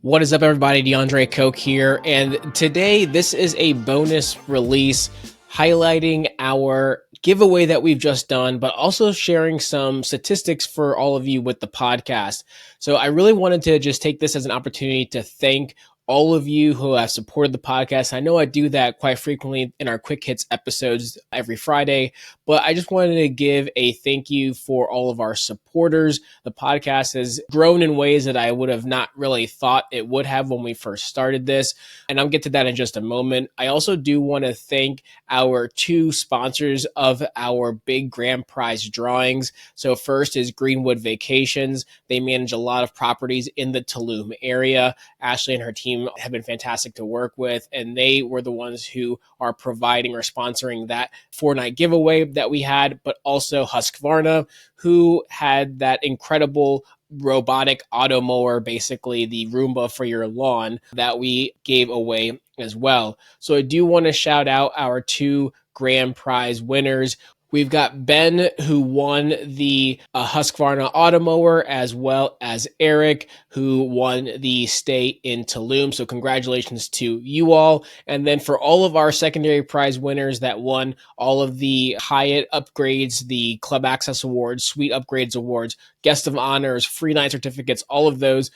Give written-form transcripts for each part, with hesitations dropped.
What is up, everybody? DeAndre Coke here, and today this is a bonus release highlighting our giveaway that we've just done, but also sharing some statistics for all of you with the podcast. So I really wanted to just take this as an opportunity to thank all of you who have supported the podcast. I know I do that quite frequently in our quick hits episodes every Friday, but I just wanted to give a thank you for all of our supporters. The podcast has grown in ways that I would have not really thought it would have when we first started this, and I'll get to that in just a moment. I also do want to thank our two sponsors of our big grand prize drawings. So first is Greenwood Vacations. They manage a lot of properties in the Tulum area. Ashley and her team have been fantastic to work with, and they were the ones who are providing or sponsoring that 4-night giveaway that we had, but also Husqvarna, who had that incredible robotic Automower, basically the Roomba for your lawn, that we gave away as well. So I do want to shout out our two grand prize winners. We've got Ben, who won the Husqvarna Automower, as well as Eric, who won the stay in Tulum. So congratulations to you all. And then for all of our secondary prize winners that won all of the Hyatt upgrades, the Club Access Awards, Suite Upgrades Awards, Guest of Honors, free night certificates, all of those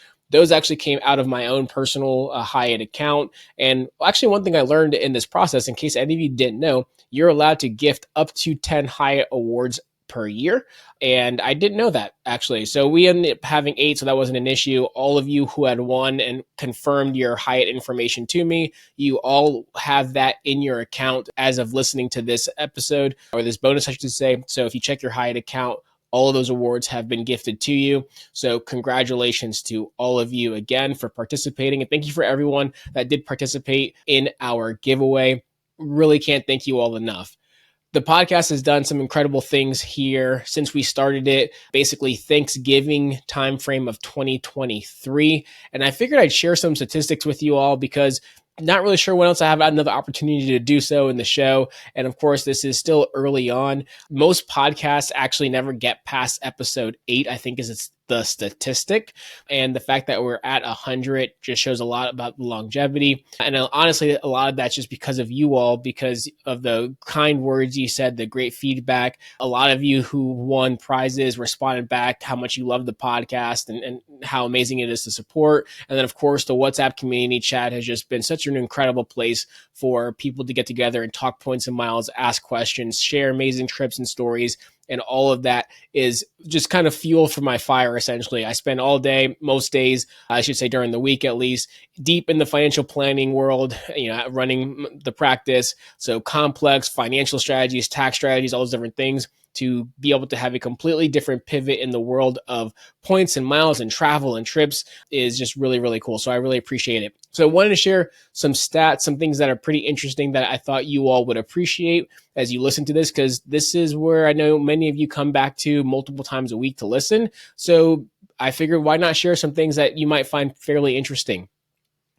actually came out of my own personal Hyatt account. And actually, one thing I learned in this process, in case any of you didn't know, you're allowed to gift up to 10 Hyatt awards per year. And I didn't know that, actually. So we ended up having 8, so that wasn't an issue. All of you who had won and confirmed your Hyatt information to me, you all have that in your account as of listening to this episode, or this bonus, I should say. So if you check your Hyatt account, all of those awards have been gifted to you. So congratulations to all of you again for participating. And thank you for everyone that did participate in our giveaway. Really can't thank you all enough. The podcast has done some incredible things here since we started it, basically Thanksgiving timeframe of 2023. And I figured I'd share some statistics with you all because not really sure when else I have another opportunity to do so in the show. And of course, this is still early on. Most podcasts actually never get past episode 8, I think is the statistic. And the fact that we're at 100 just shows a lot about the longevity. And honestly, a lot of that's just because of you all, because of the kind words you said, the great feedback. A lot of you who won prizes responded back how much you love the podcast and how amazing it is to support. And then, of course, the WhatsApp community chat has just been such an incredible place for people to get together and talk points and miles, ask questions, share amazing trips and stories. And all of that is just kind of fuel for my fire, essentially. I spend all day, most days, I should say during the week at least, deep in the financial planning world, running the practice. So complex financial strategies, tax strategies, all those different things, to be able to have a completely different pivot in the world of points and miles and travel and trips is just really, really cool. So I really appreciate it. So I wanted to share some stats, some things that are pretty interesting that I thought you all would appreciate as you listen to this, because this is where I know many of you come back to multiple times a week to listen. So I figured, why not share some things that you might find fairly interesting?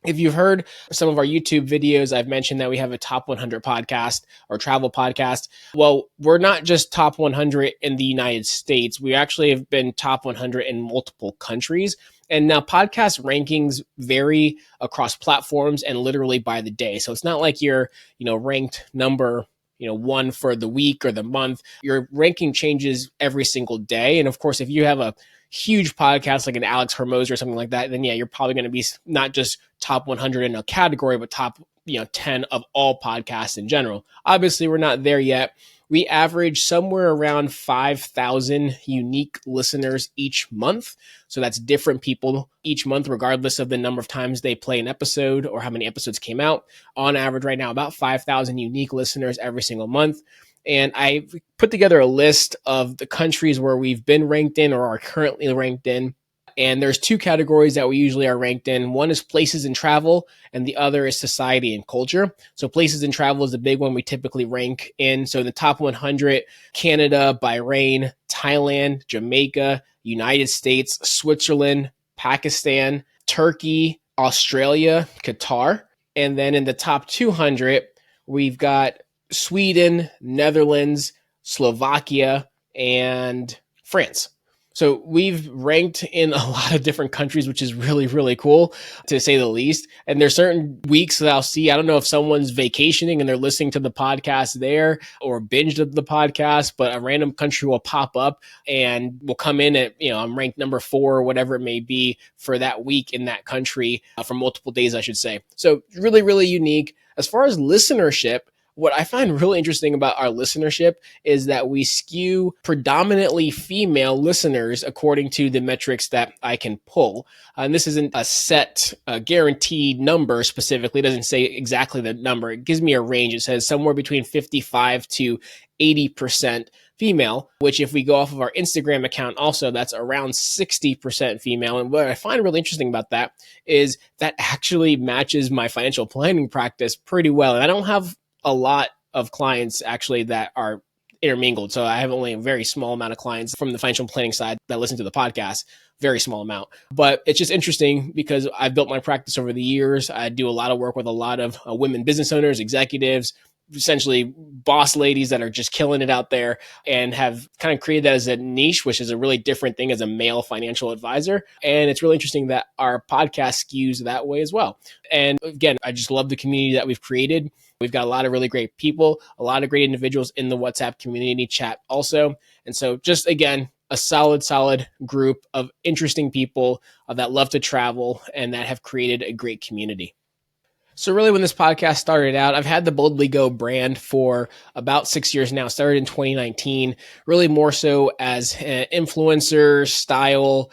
If you've heard some of our YouTube videos, I've mentioned that we have a top 100 podcast or travel podcast. Well, we're not just top 100 in the United States. We actually have been top 100 in multiple countries. And now podcast rankings vary across platforms and literally by the day. So it's not like you're, ranked number 1 for the week or the month. Your ranking changes every single day. And of course, if you have a huge podcast like an Alex Hermosa or something like that, then yeah, you're probably going to be not just top 100 in a category, but top 10 of all podcasts in general. Obviously, we're not there yet. We average somewhere around 5,000 unique listeners each month. So that's different people each month, regardless of the number of times they play an episode or how many episodes came out. On average right now, about 5,000 unique listeners every single month. And I put together a list of the countries where we've been ranked in or are currently ranked in. And there's 2 categories that we usually are ranked in. One is places and travel, and the other is society and culture. So places and travel is the big one we typically rank in. So in the top 100, Canada, Bahrain, Thailand, Jamaica, United States, Switzerland, Pakistan, Turkey, Australia, Qatar. And then in the top 200, we've got Sweden, Netherlands, Slovakia, and France. So we've ranked in a lot of different countries, which is really, really cool to say the least. And there's certain weeks that I'll see, I don't know if someone's vacationing and they're listening to the podcast there or binged the podcast, but a random country will pop up and will come in at, I'm ranked number 4 or whatever it may be for that week in that country for multiple days, I should say. So really, really unique. As far as listenership, what I find really interesting about our listenership is that we skew predominantly female listeners according to the metrics that I can pull. And this isn't a set, guaranteed number specifically. It doesn't say exactly the number. It gives me a range. It says somewhere between 55 to 80% female, which if we go off of our Instagram account also, that's around 60% female. And what I find really interesting about that is that actually matches my financial planning practice pretty well. And I don't have a lot of clients actually that are intermingled. So I have only a very small amount of clients from the financial planning side that listen to the podcast, very small amount. But it's just interesting because I've built my practice over the years. I do a lot of work with a lot of women business owners, executives, essentially boss ladies that are just killing it out there and have kind of created that as a niche, which is a really different thing as a male financial advisor. And it's really interesting that our podcast skews that way as well. And again, I just love the community that we've created. We've got a lot of really great people, a lot of great individuals in the WhatsApp community chat also. And so just again, a solid group of interesting people that love to travel and that have created a great community. So really when this podcast started out, I've had the BoldlyGo brand for about 6 years now. Started in 2019, really more so as an influencer style,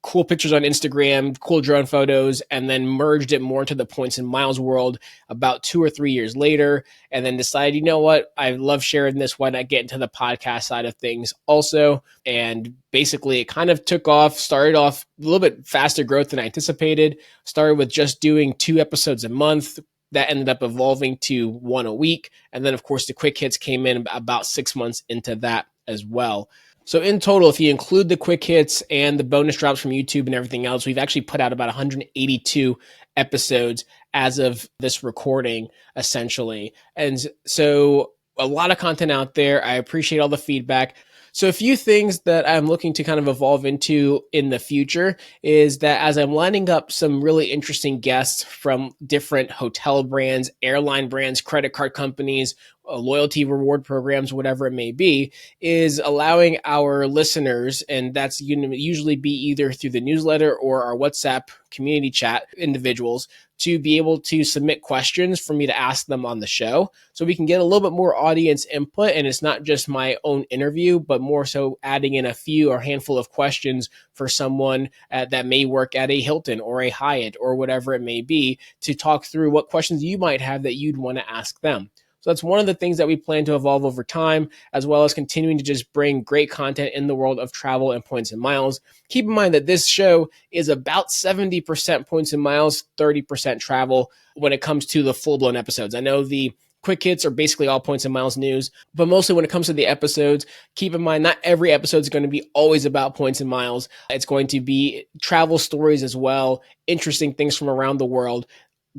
cool pictures on Instagram, cool drone photos, and then merged it more into the points and miles world about 2 or 3 years later, and then decided, you know what, I love sharing this. Why not get into the podcast side of things also? And basically it kind of took off, started off a little bit faster growth than I anticipated, started with just doing 2 episodes a month. That ended up evolving to 1 a week. And then of course the quick hits came in about 6 months into that as well. So in total, if you include the quick hits and the bonus drops from YouTube and everything else, we've actually put out about 182 episodes as of this recording, essentially. And so a lot of content out there. I appreciate all the feedback. So a few things that I'm looking to kind of evolve into in the future is that as I'm lining up some really interesting guests from different hotel brands, airline brands, credit card companies, loyalty reward programs, whatever it may be, is allowing our listeners, and that's usually be either through the newsletter or our WhatsApp community chat individuals, to be able to submit questions for me to ask them on the show so we can get a little bit more audience input. And it's not just my own interview, but more so adding in a few or handful of questions for someone that may work at a Hilton or a Hyatt or whatever it may be to talk through what questions you might have that you'd want to ask them. So that's one of the things that we plan to evolve over time, as well as continuing to just bring great content in the world of travel and points and miles. Keep in mind that this show is about 70% points and miles, 30% travel when it comes to the full-blown episodes. I know the quick hits are basically all points and miles news, but mostly when it comes to the episodes, keep in mind not every episode is going to be always about points and miles. It's going to be travel stories as well, interesting things from around the world.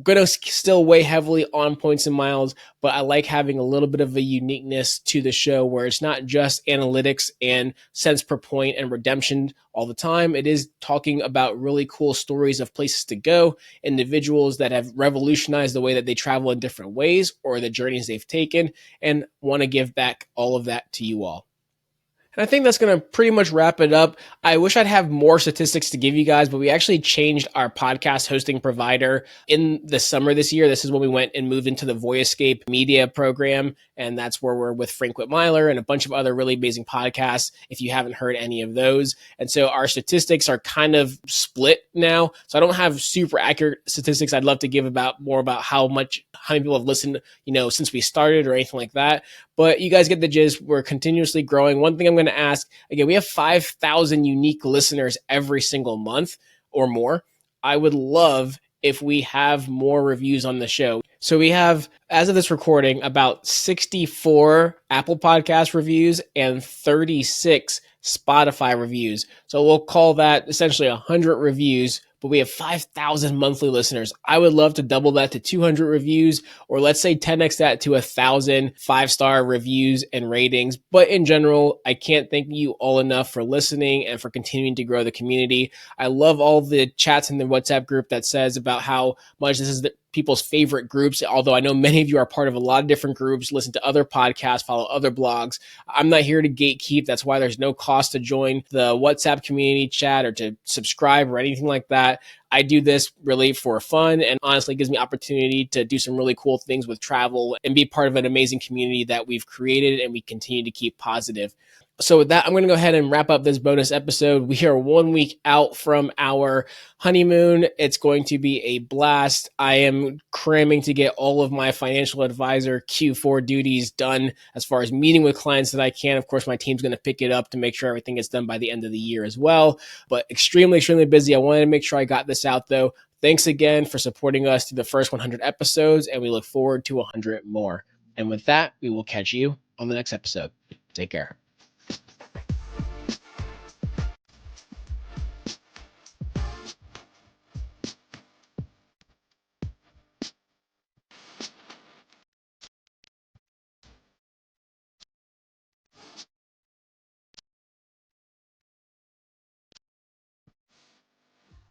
Going to still weigh heavily on points and miles, but I like having a little bit of a uniqueness to the show where it's not just analytics and cents per point and redemption all the time. It is talking about really cool stories of places to go, individuals that have revolutionized the way that they travel in different ways or the journeys they've taken, and want to give back all of that to you all. And I think that's going to pretty much wrap it up. I wish I'd have more statistics to give you guys, but we actually changed our podcast hosting provider in the summer this year. This is when we went and moved into the Voyescape media program. And that's where we're with Frank Whitmeiler and a bunch of other really amazing podcasts, if you haven't heard any of those. And so our statistics are kind of split now. So I don't have super accurate statistics I'd love to give about more about how many people have listened, since we started or anything like that. But you guys get the gist. We're continuously growing. One thing I'm going to ask, again, we have 5,000 unique listeners every single month or more. I would love if we have more reviews on the show. So we have, as of this recording, about 64 Apple Podcast reviews and 36 Spotify reviews. So we'll call that essentially 100 reviews, but we have 5,000 monthly listeners. I would love to double that to 200 reviews, or let's say 10x that to 1,000 5-star reviews and ratings. But in general, I can't thank you all enough for listening and for continuing to grow the community. I love all the chats in the WhatsApp group that says about how much this is people's favorite groups, although I know many of you are part of a lot of different groups, listen to other podcasts, follow other blogs. I'm not here to gatekeep. That's why there's no cost to join the WhatsApp community chat or to subscribe or anything like that. I do this really for fun, and honestly gives me opportunity to do some really cool things with travel and be part of an amazing community that we've created and we continue to keep positive. So with that, I'm going to go ahead and wrap up this bonus episode. We are 1 week out from our honeymoon. It's going to be a blast. I am cramming to get all of my financial advisor Q4 duties done as far as meeting with clients that I can. Of course, my team's going to pick it up to make sure everything gets done by the end of the year as well. But extremely, extremely busy. I wanted to make sure I got this out though. Thanks again for supporting us through the first 100 episodes, and we look forward to 100 more. And with that, we will catch you on the next episode. Take care.